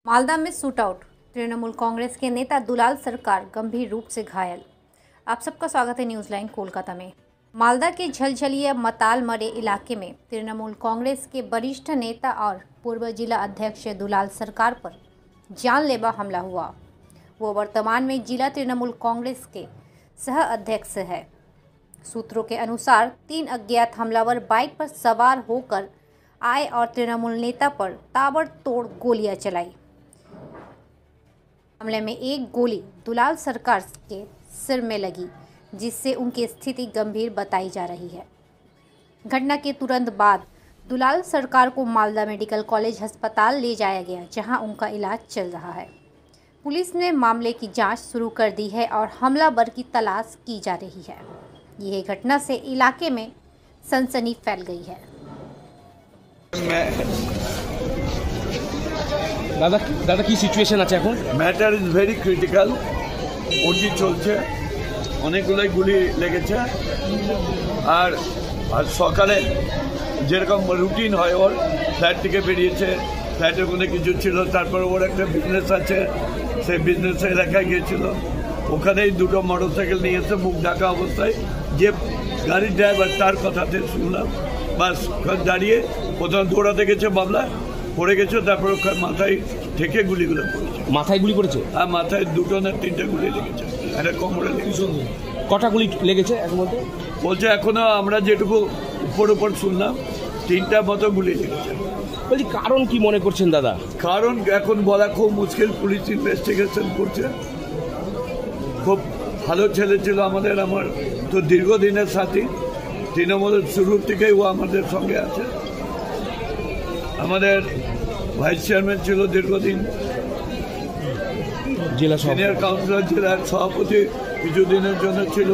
मालदा में शूटआउट, तृणमूल कांग्रेस के नेता दुलाल सरकार गंभीर रूप से घायल। आप सबका स्वागत है न्यूज़ लाइन कोलकाता में। मालदा के झलझलिया मताल मरे इलाके में तृणमूल कांग्रेस के वरिष्ठ नेता और पूर्व जिला अध्यक्ष दुलाल सरकार पर जानलेवा हमला हुआ। वो वर्तमान में जिला तृणमूल कांग्रेस के सह अध्यक्ष है। सूत्रों के अनुसार 3 अज्ञात हमलावर बाइक पर सवार होकर आए और तृणमूल नेता पर ताबड़तोड़ गोलियां चलाई। हमले में एक गोली दुलाल सरकार के सिर में लगी, जिससे उनकी स्थिति गंभीर बताई जा रही है। घटना के तुरंत बाद दुलाल सरकार को मालदा मेडिकल कॉलेज अस्पताल ले जाया गया, जहां उनका इलाज चल रहा है। पुलिस ने मामले की जांच शुरू कर दी है और हमलावर की तलाश की जा रही है। यह घटना से इलाके में सनसनी फैल गई है। দাদা কি সিচুয়েশন আছে এখন? Matter is very critical. ওটি চলছে, অনেকগুলোই গুলি লেগেছে। আর সকালে যেরকম রুটিন হয়, ওর ফ্ল্যাট থেকে বেরিয়েছে, ফ্ল্যাটের কোনো কিছু ছিল, তারপর ওর একটা বিজনেস আছে, সেই বিজনেসে এলাকায় গিয়েছিল। ওখানেই দুটো মোটরসাইকেল নিয়ে এসে মুখ ঢাকা অবস্থায় যে গাড়ির ড্রাইভার, তার কথাতে শুনলাম, বাস দাঁড়িয়ে প্রথম দৌড়াতে গেছে, বাবলা পড়ে গেছে, তারপর ওখানে মাথায় ঠেকে গুলিগুলো পড়েছে। মাথায় গুলি করেছে? আর মাথায় 2 না 3টে গুলি লেগেছে, একটা কোমরে লেগেছে। কটা গুলি লেগেছে এখন বলছে এখনো আমরা যেটুকু উপর শুনলাম 3টা মতো গুলি লেগেছে। বলছি কারণ কি মনে করছেন দাদা? কারণ এখন বলা খুব মুশকিল, পুলিশ ইনভেস্টিগেশন করছে। খুব ভালো ছেলে ছিল আমাদের, আমার তো দীর্ঘদিনের সাথী, তৃণমূলের শুরু থেকেই ও আমাদের সঙ্গে আছে। আমাদের ভাইস চেয়ারম্যান ছিল দীর্ঘদিন, জেলা সিনিয়র কাউন্সিলর, জেলার সভাপতি কিছুদিনের জন্য ছিল,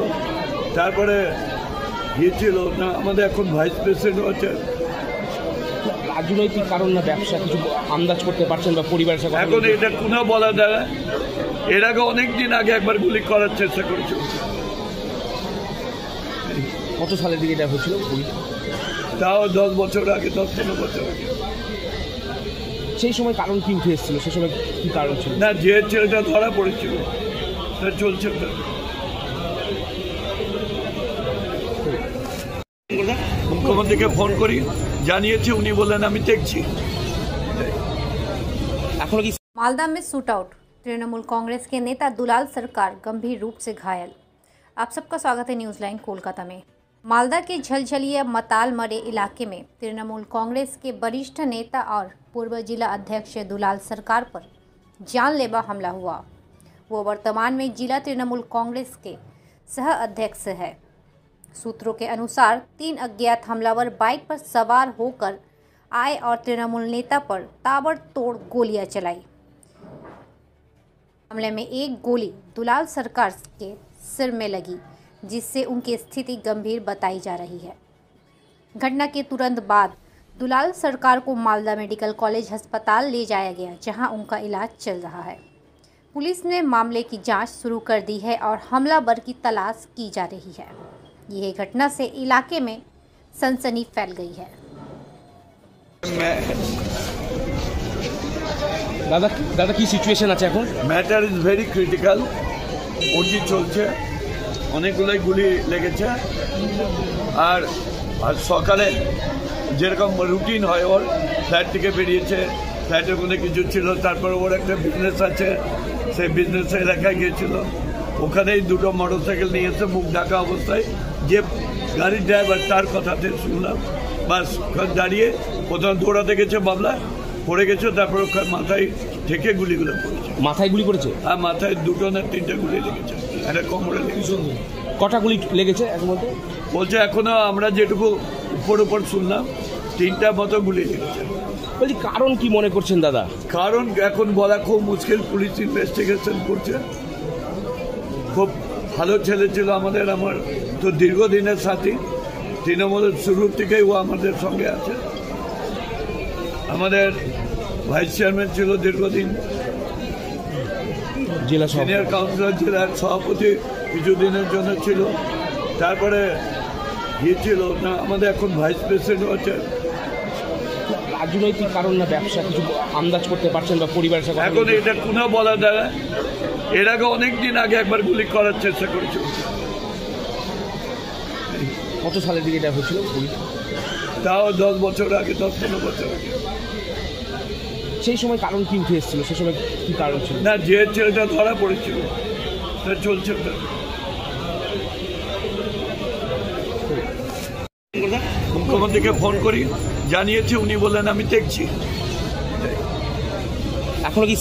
তারপরে ছিল না আমাদের এখন ভাইস প্রেসিডেন্ট হচ্ছে। রাজনৈতিক কারণ না ব্যবসা, কিছু আন্দাজ করতে পারছেন বা পরিবারের সাথে? এখন এটা কোনো বলা যায় না। এর আগে অনেকদিন আগে একবার গুলি করার চেষ্টা করেছিল। কত সালের দিকে এটা হয়েছিল? তাও 10 বছর আগে, 10-15 বছর আগে। সেই সময় কারণ কি উঠে এসেছিল? সেই সময় কি কারণ ছিল? না, যে ছেলেটা ধরা পড়েছিল চলছে। মুখ্যমন্ত্রীকে ফোন করি, জানিয়েছি, উনি বললেন আমি দেখছি। मालदा में शूटआउट, तृणमूल कांग्रेस के नेता दुलाल सरकार गंभीर रूप से घायल। आप सबका स्वागत है न्यूज़ लाइन कोलकाता में। मालदा के झलझलिया मताल मरे इलाके में तृणमूल कांग्रेस के वरिष्ठ नेता और पूर्व जिला अध्यक्ष दुलाल सरकार पर जानलेवा हमला हुआ। वो वर्तमान में जिला तृणमूल कांग्रेस के सह अध्यक्ष है। सूत्रों के अनुसार 3 अज्ञात हमलावर बाइक पर सवार होकर आए और तृणमूल नेता पर ताबड़तोड़ गोलियां चलाई। हमले में एक गोली दुलाल सरकार के सिर में लगी, जिससे उनकी स्थिति गंभीर बताई जा रही है। घटना के तुरंत बाद दुलाल सरकार को मालदा मेडिकल कॉलेज अस्पताल ले जाया गया, जहां उनका इलाज चल रहा है। पुलिस ने मामले की जांच शुरू कर दी है और हमलावर की तलाश की जा रही है। यह घटना से इलाके में सनसनी फैल गई है। দাদা কি সিচুয়েশন আছে এখন? Matter is very critical. ওটি চলছে, অনেকগুলোই গুলি লেগেছে। আর সকালে যেরকম রুটিন হয়, ওর ফ্ল্যাট থেকে বেরিয়েছে, ফ্ল্যাটের কোনো কিছু ছিল, তারপর ওর একটা বিজনেস আছে, সেই বিজনেসে এলাকায় গিয়েছিল। ওখানেই 2টো মোটরসাইকেল নিয়ে এসে মুখ ঢাকা অবস্থায় যে গাড়ির ড্রাইভার, তার কথাতে শুনলাম, বাস দাঁড়িয়ে প্রথম দৌড়াতে গেছে, বাবলা পড়ে গেছে, তারপর ওখানে মাথায় ঠেকে গুলিগুলো পড়েছে। মাথায় গুলি করেছে? আর মাথায় 2 না 3টে গুলি লেগেছে, একটা কোমরে লেগেছে। কটা গুলি লেগেছে এখন বলছে এখনো আমরা যেটুকু উপর শুনলাম 3টা মতো গুলি লেগেছে। বলছি কারণ কি মনে করছেন দাদা? কারণ এখন বলা খুব মুশকিল, পুলিশ ইনভেস্টিগেশন করছে। খুব ভালো ছেলে ছিল আমাদের, আমার তো দীর্ঘদিনের সাথী, তৃণমূলের শুরু থেকেই ও আমাদের সঙ্গে আছে। আমাদের ভাইস চেয়ারম্যান ছিল দীর্ঘদিন, জেলা সিনিয়র কাউন্সিলর, জেলার সভাপতি কিছুদিনের জন্য ছিল, তারপরে ছিল না আমাদের এখন ভাইস প্রেসিডেন্ট হচ্ছে। রাজনৈতিক কারণ না ব্যবসা কিছু আন্দাজ করতে পারছেন বা পরিবারের সাথে এখন এটা কোনো বলা যায় না। এর আগে অনেকদিন আগে একবার গুলি করার চেষ্টা করেছিল। কত সালের দিকে এটা হয়েছিল গুলিটা? তাও 10 বছর আগে, 10-15 বছর আগে। সেই সময় কারণ কি উঠে এসেছিল? সেই সময় কি কারণ ছিল? না, যে ছেলেটা ধরা পড়েছিল চলছে। মুখ্যমন্ত্রীকে ফোন করি, জানিয়েছি, উনি বললেন আমি দেখছি। এখনো কি